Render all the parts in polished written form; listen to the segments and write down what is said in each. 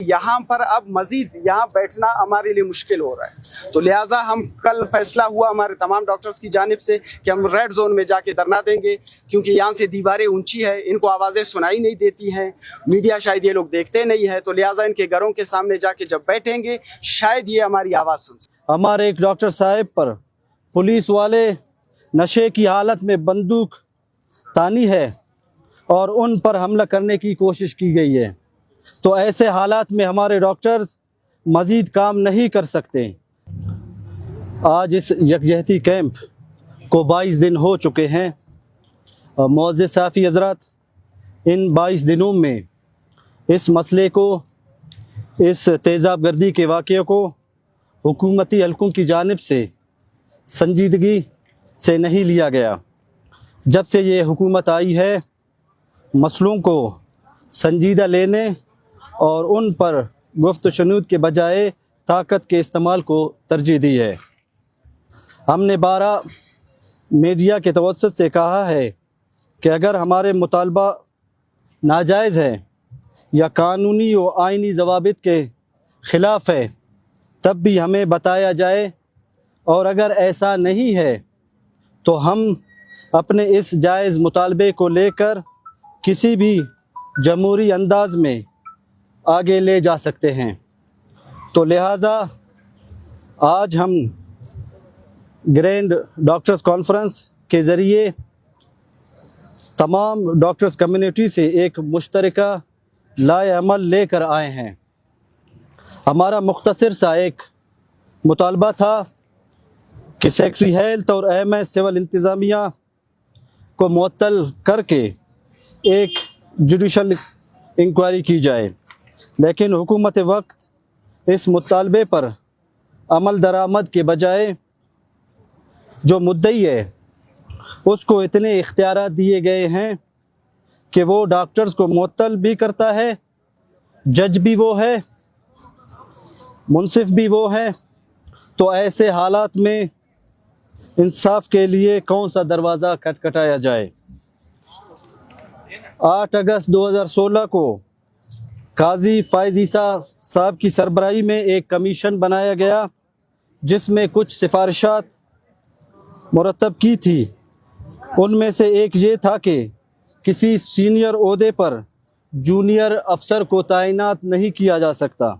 यहाँ पर अब मजीद यहाँ बैठना हमारे लिए मुश्किल हो रहा है। तो लिहाजा हम कल फैसला हुआ हमारे तमाम डॉक्टर्स की जानिब से कि हम रेड जोन में जाके धरना देंगे, क्योंकि यहाँ से दीवारें ऊंची है, इनको आवाज़ें सुनाई नहीं देती हैं, मीडिया शायद ये लोग देखते नहीं है, तो लिहाजा इनके घरों के सामने जाके जब बैठेंगे शायद ये हमारी आवाज़ सुन सकें। हमारे एक डॉक्टर साहब पर पुलिस वाले नशे की हालत में बंदूक तानी है और उन पर हमला करने की कोशिश की गई है, तो ऐसे हालात में हमारे डॉक्टर्स मज़ीद काम नहीं कर सकते। आज इस यकजहती कैंप को 22 दिन हो चुके हैं। मुअज़्ज़िज़ साफ़ी हज़रात, इन 22 दिनों में इस मसले को, इस तेज़ाब गर्दी के वाक़े को हुकूमती हलकों की जानिब से संजीदगी से नहीं लिया गया। जब से ये हुकूमत आई है, मसलों को संजीदा लेने और उन पर गुफ्त शनूद के बजाय ताकत के इस्तेमाल को तरजीह दी है। हमने 12 मीडिया के तवज्जुह से कहा है कि अगर हमारे मुतालबा नाजायज़ है या कानूनी व आइनी ज़वाबित के ख़िलाफ़ है तब भी हमें बताया जाए, और अगर ऐसा नहीं है तो हम अपने इस जायज़ मुतालबे को लेकर किसी भी जमहूरी अंदाज में आगे ले जा सकते हैं। तो लिहाजा आज हम ग्रैंड डॉक्टर्स कॉन्फ्रेंस के ज़रिए तमाम डॉक्टर्स कम्युनिटी से एक मुश्तरका लाए अमल लेकर आए हैं। हमारा मुख्तसर सा एक मुतालबा था कि सेक्रेटरी हेल्थ और एम सिविल इंतज़ामिया को मुअत्तल करके एक जुडिशल इंक्वायरी की जाए, लेकिन हुकूमत वक्त इस मुतालबे पर अमल दरामद के बजाय जो मुद्दई है उसको इतने इख्तियारात दिए गए हैं कि वो डॉक्टर्स को मुअत्तल भी करता है, जज भी वो है, मुनसिफ भी वो है। तो ऐसे हालात में इंसाफ के लिए कौन सा दरवाज़ा खटखटाया जाए। 8 अगस्त 2016 को काजी फ़ाइज़ ईसा साहब की सरबराही में एक कमीशन बनाया गया जिसमें कुछ सिफारिशात मुरतब की थी। उनमें से एक ये था कि किसी सीनियर ओहदे पर जूनियर अफसर को तैनात नहीं किया जा सकता,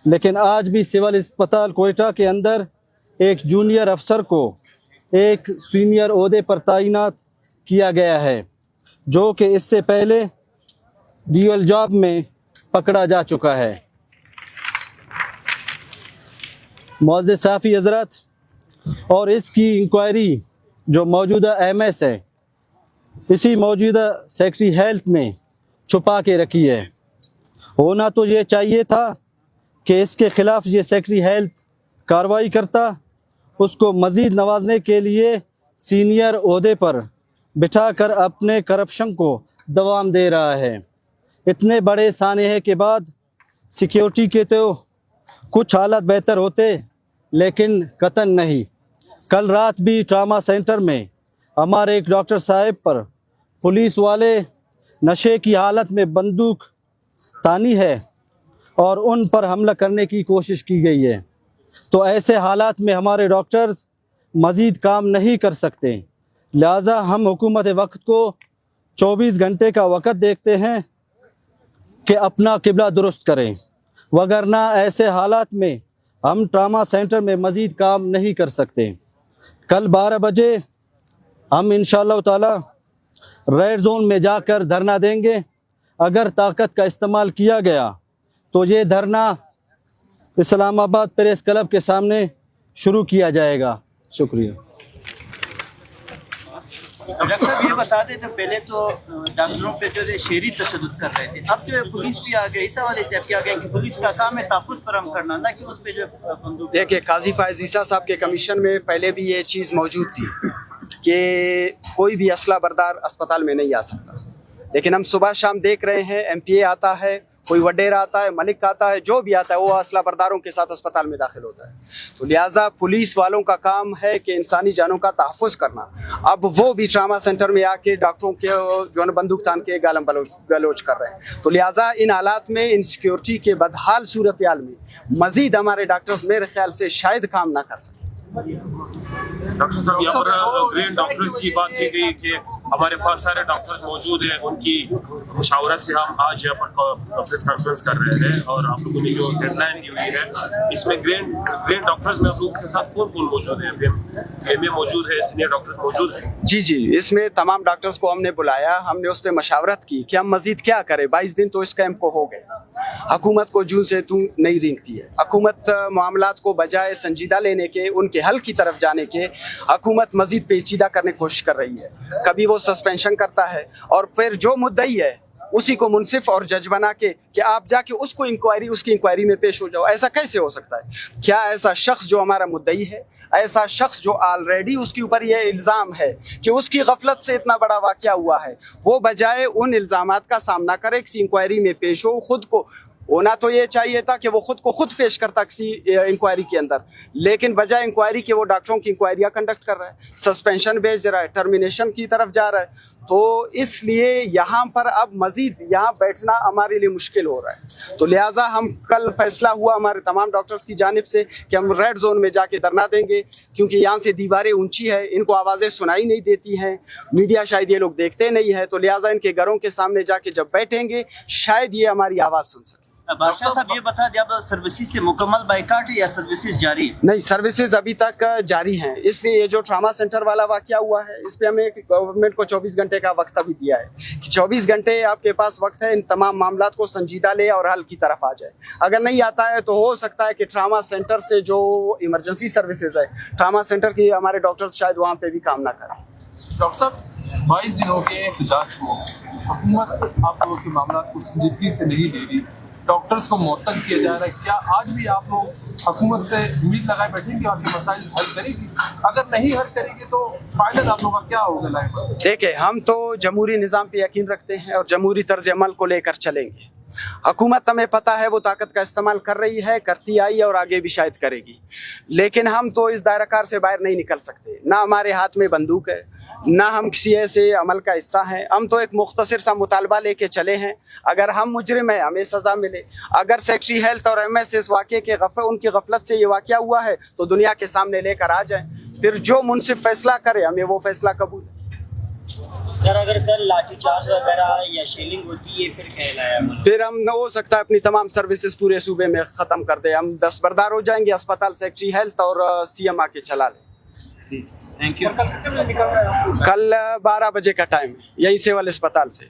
लेकिन आज भी सिविल अस्पताल कोयटा के अंदर एक जूनियर अफसर को एक सीनियर ओहदे पर तैनात किया गया है, जो कि इससे पहले ड्यूअल जॉब में पकड़ा जा चुका है। मुअज़्ज़िज़ साफ़ी हज़रात, और इसकी इंक्वायरी जो मौजूदा एमएस है, इसी मौजूदा सेक्रेटरी हेल्थ ने छुपा के रखी है। होना तो ये चाहिए था कि इसके ख़िलाफ़ ये सेक्रेटरी हेल्थ कार्रवाई करता, उसको मज़ीद नवाजने के लिए सीनियर ओहदे पर बिठाकर अपने करप्शन को दवाम दे रहा है। इतने बड़े सानहे के बाद सिक्योरिटी के तो कुछ हालात बेहतर होते, लेकिन कतन नहीं। कल रात भी ट्रामा सेंटर में हमारे एक डॉक्टर साहब पर पुलिस वाले नशे की हालत में बंदूक तानी है और उन पर हमला करने की कोशिश की गई है। तो ऐसे हालात में हमारे डॉक्टर्स मज़ीद काम नहीं कर सकते। लिहाजा हम हुकूमत वक्त को 24 घंटे का वक़्त देखते हैं कि अपना किबला दुरुस्त करें, वगरना ऐसे हालात में हम ट्रामा सेंटर में मज़ीद काम नहीं कर सकते। कल 12 बजे हम इंशाअल्लाह ताला रेड जोन में जाकर धरना देंगे। अगर ताकत का इस्तेमाल किया गया तो ये धरना इस्लामाबाद प्रेस क्लब के सामने शुरू किया जाएगा। शुक्रिया। डॉक्टर साहब ये बता देते, पहले तो डॉक्टरों पे जो शहरी तशद्दुद कर रहे थे, अब जो है पुलिस भी आ गई। इस हवाले से अब क्या गया कि पुलिस का काम है तहफ़्फ़ुज़ फराहम करना, ना कि उस पे जो बंदूक। देखिए, काजी फ़ाइज़ ईसा साहब के कमीशन में पहले भी ये चीज़ मौजूद थी कि कोई भी असला बरदार अस्पताल में नहीं आ सकता, लेकिन हम सुबह शाम देख रहे हैं MPA आता है, कोई वडेरा आता है, मलिक आता है, जो भी आता है वो असला बरदारों के साथ अस्पताल में दाखिल होता है। तो लिहाजा पुलिस वालों का काम है कि इंसानी जानों का तहफ़्फ़ुज़ करना। अब वो भी ट्रामा सेंटर में आके डॉक्टरों के जो है बंदूक तान के गालम गलोच कर रहे हैं। तो लिहाजा इन हालात में, इन सिक्योरिटी के बदहाल सूरत हाल में मज़ीद हमारे डॉक्टर्स मेरे ख्याल से शायद काम ना कर सकें। डॉक्टर साहब, यहाँ पर ग्रेट डॉक्टर्स की बात की गई कि हमारे पास सारे डॉक्टर्स मौजूद हैं, उनकी मशावरत से हम आज यहाँ पर प्रेस कॉन्फ्रेंस कर रहे हैं और आप लोगों ने जो हेडलाइन दी हुई है इसमें ग्रेट डॉक्टर्स में आप लोगों के साथ कौन कौन मौजूद है? एमए मौजूद है, सीनियर डॉक्टर्स मौजूद हैं? जी, इसमें तमाम डॉक्टर्स को हमने बुलाया, हमने उस पर मशावरत की कि हम मजीद क्या करें। 22 दिन तो इस कैंप को हो गए, हुकूमत को जून से तू नहीं रेंगती है। हुकूमत मामलात को बजाय संजीदा लेने के, उनके हल की तरफ जाने के, हुकूमत मजीद पेचीदा करने की कोशिश कर रही है। कभी वो सस्पेंशन करता है और फिर जो मुद्दई है उसी को मुनसिफ और जज बना के कि आप जाके उसकी इंक्वायरी में पेश हो जाओ। ऐसा कैसे हो सकता है? क्या ऐसा शख्स जो हमारा मुद्दई है, ऐसा शख्स जो ऑलरेडी उसके ऊपर ये इल्ज़ाम है कि उसकी गफलत से इतना बड़ा वाक़या हुआ है, वो बजाय उन इल्ज़ामात का सामना करे, किसी इंक्वायरी में पेश हो, खुद को होना तो ये चाहिए था कि वो खुद को खुद पेश करता किसी इंक्वायरी के अंदर, लेकिन बजाय इंक्वायरी के वो डॉक्टरों की इंक्वायरियाँ कंडक्ट कर रहा है, सस्पेंशन भेज रहा है, टर्मिनेशन की तरफ जा रहा है। तो इसलिए यहाँ पर अब मज़ीद यहाँ बैठना हमारे लिए मुश्किल हो रहा है। तो लिहाजा हम कल फैसला हुआ हमारे तमाम डॉक्टर्स की जानिब से कि हम रेड जोन में जाके धरना देंगे, क्योंकि यहाँ से दीवारें ऊंची है, इनको आवाज़ें सुनाई नहीं देती हैं, मीडिया शायद ये लोग देखते नहीं है। तो लिहाजा इनके घरों के सामने जाके जब बैठेंगे शायद ये हमारी आवाज़ सुन सकें। बादशाह साहब, ये बता दें, अब सर्विसेज से मुकम्मल बाइकाट है या सर्विसेज जारी है? नहीं, सर्विसेज अभी तक जारी हैं। इसलिए ये जो ट्रामा सेंटर वाला वाकया हुआ है, इस पे हमें गवर्नमेंट को 24 घंटे का वक्त अभी दिया है कि 24 घंटे आपके पास वक्त है, इन तमाम मामलात को संजीदा ले और हल की तरफ आ जाए। अगर नहीं आता है तो हो सकता है कि ट्रामा सेंटर से जो इमरजेंसी सर्विसेज है, ट्रामा सेंटर की हमारे डॉक्टर्स शायद वहाँ पे भी काम ना करें। डॉक्टर साहब, 22 दिनों के एहतजाज को हुकूमत आप लोगों के मामला को संजीदगी से नहीं ले रही, डॉक्टर्स को मुअत्तल किया जा रहा है। क्या आज भी आप लोग हुकूमत से उम्मीद लगाए बैठेंगे आपके मसाइल हल करेगी? अगर नहीं हल करेगी तो फाइनल आप लोगों का क्या होगा लाइफ में? देखिए, हम तो जमहूरी निज़ाम पे यकीन रखते हैं और जमहूरी तर्ज अमल को लेकर चलेंगे। हुकूमत, हमें पता है वो ताकत का इस्तेमाल कर रही है, करती आई है और आगे भी शायद करेगी, लेकिन हम तो इस दायराकार से बाहर नहीं निकल सकते। ना हमारे हाथ में बंदूक है, ना हम किसी ऐसे अमल का हिस्सा हैं। हम तो एक मुख्तसर सा मुतालबा लेके चले हैं, अगर हम मुजरिम हैं हमें सज़ा मिले। अगर सेक्रेटरी हेल्थ और MS इस वाक़े के उनकी गफलत से ये वाक़या हुआ है तो दुनिया के सामने लेकर आ जाएं, फिर जो मुनसिफ फैसला करे हमें वो फैसला कबूल। सर, अगर कल लाठीचार्ज वगैरह या शेलिंग होती है फिर कहलाया, फिर हम हो सकता है अपनी तमाम सर्विसेज पूरे सूबे में ख़त्म कर दे। हम दस्तबरदार हो जाएंगे, अस्पताल सेक्रेटरी हेल्थ और CM आके चला लें। Thank you. कल 12 बजे का टाइम है, यहीं सिविल अस्पताल से।